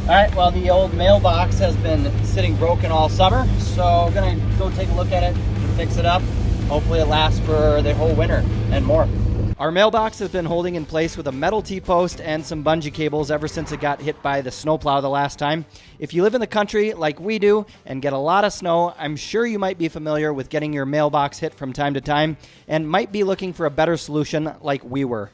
Alright, well the old mailbox has been sitting broken all summer, so I'm gonna go take a look at it, fix it up. Hopefully it lasts for the whole winter and more. Our mailbox has been holding in place with a metal T-post and some bungee cables ever since it got hit by the snowplow the last time. If you live in the country like we do and get a lot of snow, I'm sure you might be familiar with getting your mailbox hit from time to time and might be looking for a better solution like we were.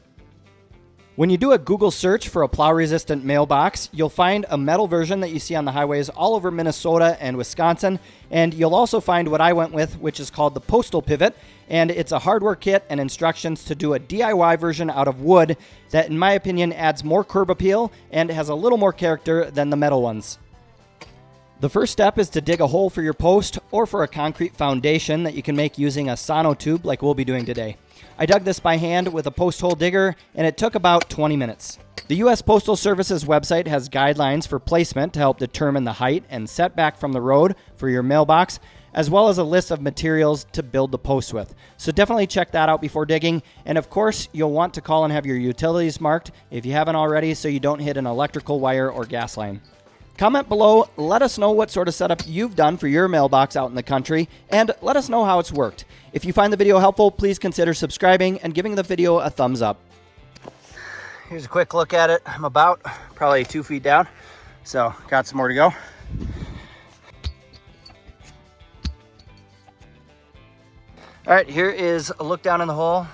When you do a Google search for a plow-resistant mailbox, you'll find a metal version that you see on the highways all over Minnesota and Wisconsin, and you'll also find what I went with, which is called the Postal Pivot, and it's a hardware kit and instructions to do a DIY version out of wood that, in my opinion, adds more curb appeal and has a little more character than the metal ones. The first step is to dig a hole for your post or for a concrete foundation that you can make using a sono tube like we'll be doing today. I dug this by hand with a post hole digger, and it took about 20 minutes. The U.S. Postal Service's website has guidelines for placement to help determine the height and setback from the road for your mailbox, as well as a list of materials to build the post with. So definitely check that out before digging. And of course, you'll want to call and have your utilities marked if you haven't already, so you don't hit an electrical wire or gas line. Comment below, let us know what sort of setup you've done for your mailbox out in the country, and let us know how it's worked. If you find the video helpful, please consider subscribing and giving the video a thumbs up. Here's a quick look at it. I'm about probably 2 feet down, so got some more to go. All right, here is a look down in the hole.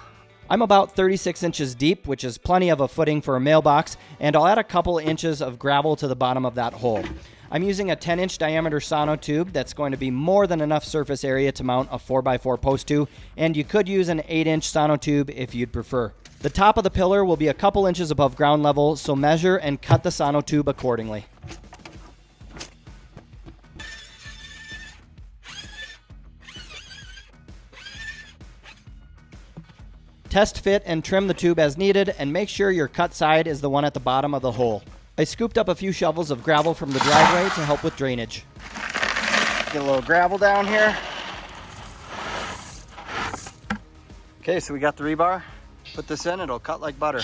I'm about 36 inches deep, which is plenty of a footing for a mailbox, and I'll add a couple inches of gravel to the bottom of that hole. I'm using a 10-inch diameter sono tube that's going to be more than enough surface area to mount a 4x4 post to, and you could use an 8-inch sono tube if you'd prefer. The top of the pillar will be a couple inches above ground level, so measure and cut the sono tube accordingly. Test fit and trim the tube as needed, and make sure your cut side is the one at the bottom of the hole. I scooped up a few shovels of gravel from the driveway to help with drainage. Get a little gravel down here. Okay, so we got the rebar. Put this in, it'll cut like butter.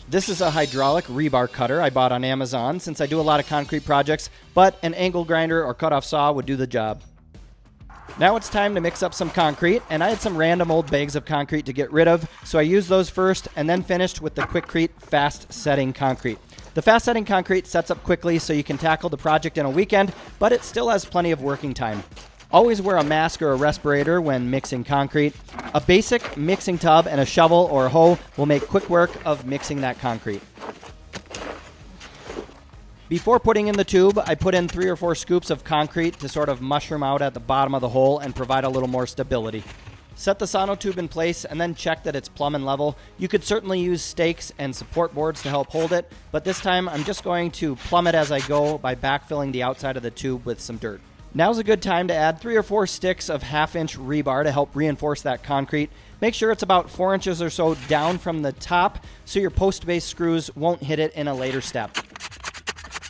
This is a hydraulic rebar cutter I bought on Amazon since I do a lot of concrete projects, but an angle grinder or cutoff saw would do the job. Now it's time to mix up some concrete, and I had some random old bags of concrete to get rid of, so I used those first and then finished with the Quikrete fast setting concrete. The fast setting concrete sets up quickly so you can tackle the project in a weekend, but it still has plenty of working time. Always wear a mask or a respirator when mixing concrete. A basic mixing tub and a shovel or a hoe will make quick work of mixing that concrete. Before putting in the tube, I put in 3 or 4 scoops of concrete to sort of mushroom out at the bottom of the hole and provide a little more stability. Set the sono tube in place and then check that it's plumb and level. You could certainly use stakes and support boards to help hold it, but this time I'm just going to plumb it as I go by backfilling the outside of the tube with some dirt. Now's a good time to add 3 or 4 sticks of 1/2-inch rebar to help reinforce that concrete. Make sure it's about 4 inches or so down from the top so your post base screws won't hit it in a later step.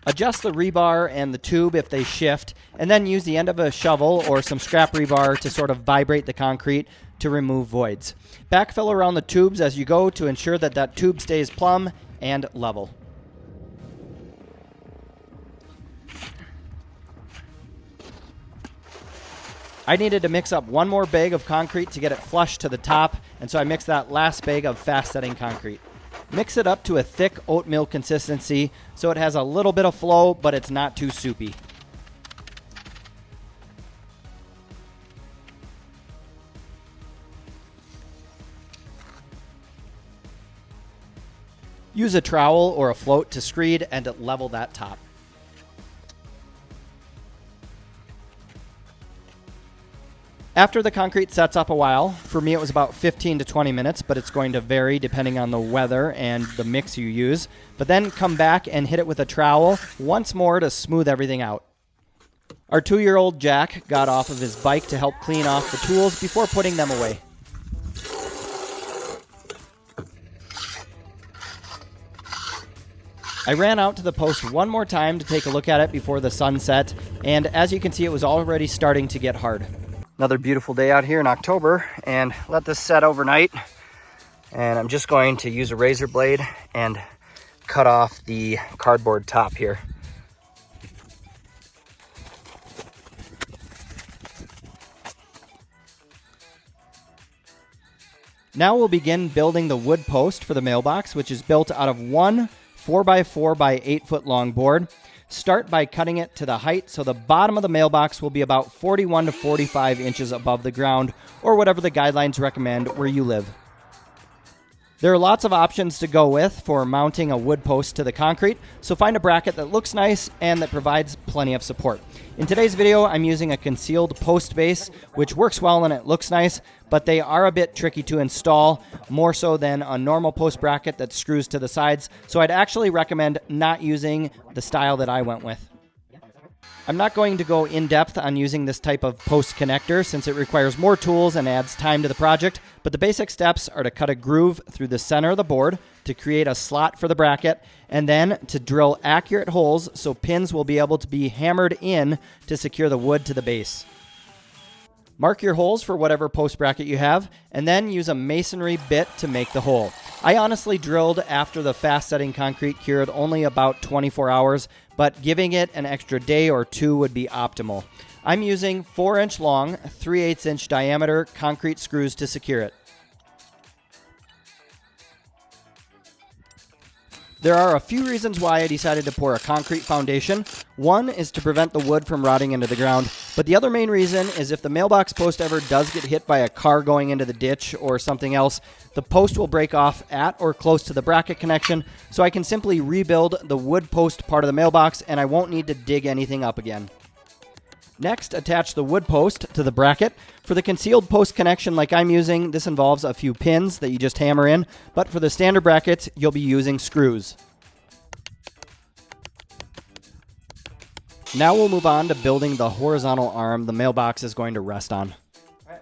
Adjust the rebar and the tube if they shift, and then use the end of a shovel or some scrap rebar to sort of vibrate the concrete to remove voids. Backfill around the tubes as you go to ensure that that tube stays plumb and level. I needed to mix up 1 more bag of concrete to get it flush to the top, and so I mixed that last bag of fast setting concrete. Mix it up to a thick oatmeal consistency so it has a little bit of flow, but it's not too soupy. Use a trowel or a float to screed and level that top. After the concrete sets up a while, for me it was about 15 to 20 minutes, but it's going to vary depending on the weather and the mix you use. But then come back and hit it with a trowel once more to smooth everything out. Our 2-year-old Jack got off of his bike to help clean off the tools before putting them away. I ran out to the post one more time to take a look at it before the sun set, and as you can see, it was already starting to get hard. Another beautiful day out here in October, and let this set overnight. And I'm just going to use a razor blade and cut off the cardboard top here. Now we'll begin building the wood post for the mailbox, which is built out of one 4x4 by 8 foot long board. Start by cutting it to the height so the bottom of the mailbox will be about 41 to 45 inches above the ground, or whatever the guidelines recommend where you live. There are lots of options to go with for mounting a wood post to the concrete, so find a bracket that looks nice and that provides plenty of support. In today's video, I'm using a concealed post base, which works well and it looks nice, but they are a bit tricky to install, more so than a normal post bracket that screws to the sides, so I'd actually recommend not using the style that I went with. I'm not going to go in depth on using this type of post connector since it requires more tools and adds time to the project, but the basic steps are to cut a groove through the center of the board to create a slot for the bracket, and then to drill accurate holes so pins will be able to be hammered in to secure the wood to the base. Mark your holes for whatever post bracket you have, and then use a masonry bit to make the hole. I honestly drilled after the fast setting concrete cured only about 24 hours, but giving it an extra day or two would be optimal. I'm using 4-inch long, 3/8 inch diameter concrete screws to secure it. There are a few reasons why I decided to pour a concrete foundation. One is to prevent the wood from rotting into the ground, but the other main reason is if the mailbox post ever does get hit by a car going into the ditch or something else, the post will break off at or close to the bracket connection, so I can simply rebuild the wood post part of the mailbox and I won't need to dig anything up again. Next, attach the wood post to the bracket. For the concealed post connection like I'm using, this involves a few pins that you just hammer in, but for the standard brackets, you'll be using screws. Now we'll move on to building the horizontal arm the mailbox is going to rest on.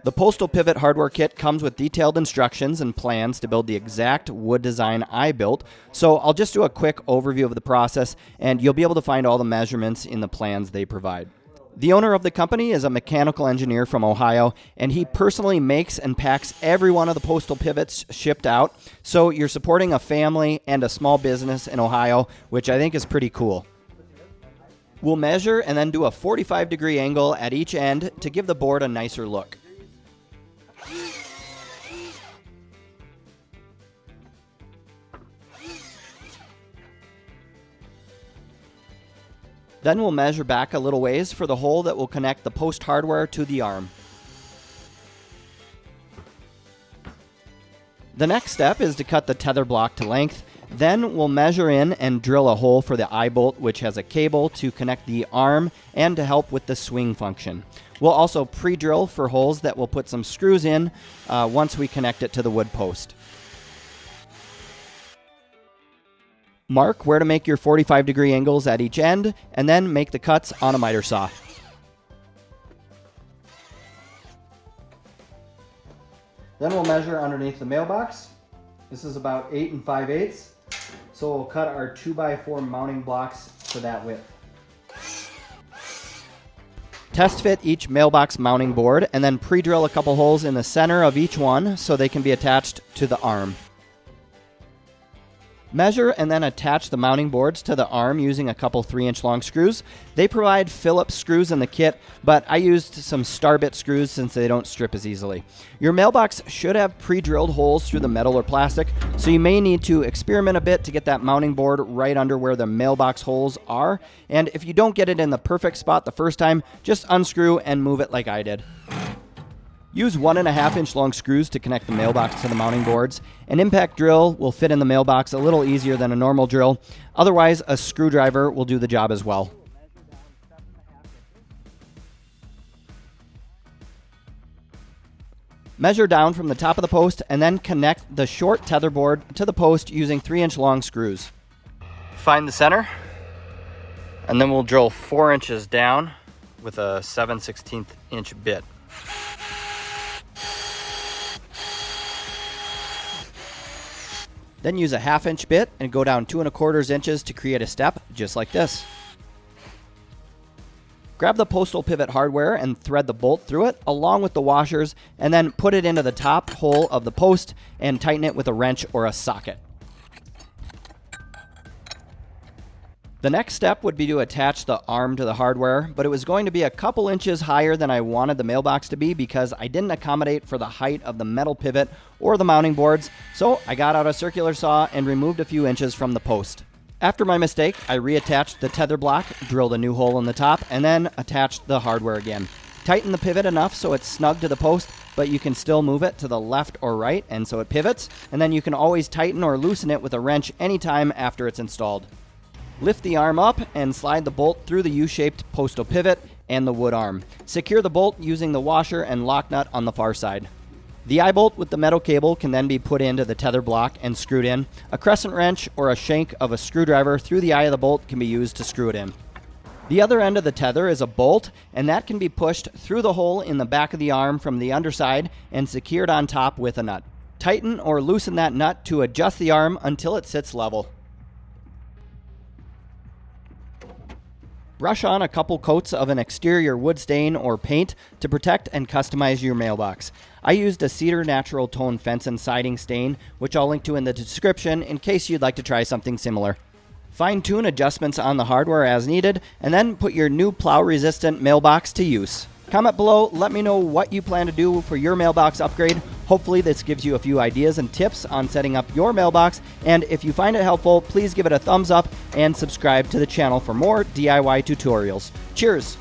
The Postal Pivot hardware kit comes with detailed instructions and plans to build the exact wood design I built, so I'll just do a quick overview of the process, and you'll be able to find all the measurements in the plans they provide. The owner of the company is a mechanical engineer from Ohio, and he personally makes and packs every one of the Postal Pivots shipped out, so you're supporting a family and a small business in Ohio, which I think is pretty cool. We'll measure and then do a 45-degree angle at each end to give the board a nicer look. Then we'll measure back a little ways for the hole that will connect the post hardware to the arm. The next step is to cut the tether block to length. Then we'll measure in and drill a hole for the eye bolt, which has a cable to connect the arm and to help with the swing function. We'll also pre-drill for holes that we'll put some screws in once we connect it to the wood post. Mark where to make your 45-degree angles at each end, and then make the cuts on a miter saw. Then we'll measure underneath the mailbox. This is about 8 5/8, so we'll cut our 2x4 mounting blocks to that width. Test fit each mailbox mounting board, and then pre-drill a couple holes in the center of each one so they can be attached to the arm. Measure and then attach the mounting boards to the arm using a couple 3-inch long screws. They provide Phillips screws in the kit, but I used some Starbit screws since they don't strip as easily. Your mailbox should have pre-drilled holes through the metal or plastic, so you may need to experiment a bit to get that mounting board right under where the mailbox holes are. And if you don't get it in the perfect spot the first time, just unscrew and move it like I did. Use 1.5-inch long screws to connect the mailbox to the mounting boards. An impact drill will fit in the mailbox a little easier than a normal drill. Otherwise, a screwdriver will do the job as well. Measure down from the top of the post and then connect the short tether board to the post using 3-inch long screws. Find the center, and then we'll drill 4 inches down with a 7/16 inch bit. Then use a 1/2-inch bit and go down 2 1/4 inches to create a step just like this. Grab the Postal Pivot hardware and thread the bolt through it along with the washers, and then put it into the top hole of the post and tighten it with a wrench or a socket. The next step would be to attach the arm to the hardware, but it was going to be a couple inches higher than I wanted the mailbox to be because I didn't accommodate for the height of the metal pivot or the mounting boards, so I got out a circular saw and removed a few inches from the post. After my mistake, I reattached the tether block, drilled a new hole in the top, and then attached the hardware again. Tighten the pivot enough so it's snug to the post, but you can still move it to the left or right, and so it pivots, and then you can always tighten or loosen it with a wrench anytime after it's installed. Lift the arm up and slide the bolt through the U-shaped postal pivot and the wood arm. Secure the bolt using the washer and lock nut on the far side. The eye bolt with the metal cable can then be put into the tether block and screwed in. A crescent wrench or a shank of a screwdriver through the eye of the bolt can be used to screw it in. The other end of the tether is a bolt, and that can be pushed through the hole in the back of the arm from the underside and secured on top with a nut. Tighten or loosen that nut to adjust the arm until it sits level. Brush on a couple coats of an exterior wood stain or paint to protect and customize your mailbox. I used a cedar natural tone fence and siding stain, which I'll link to in the description in case you'd like to try something similar. Fine-tune adjustments on the hardware as needed, and then put your new plow-resistant mailbox to use. Comment below, let me know what you plan to do for your mailbox upgrade. Hopefully this gives you a few ideas and tips on setting up your mailbox, and if you find it helpful, please give it a thumbs up and subscribe to the channel for more DIY tutorials. Cheers!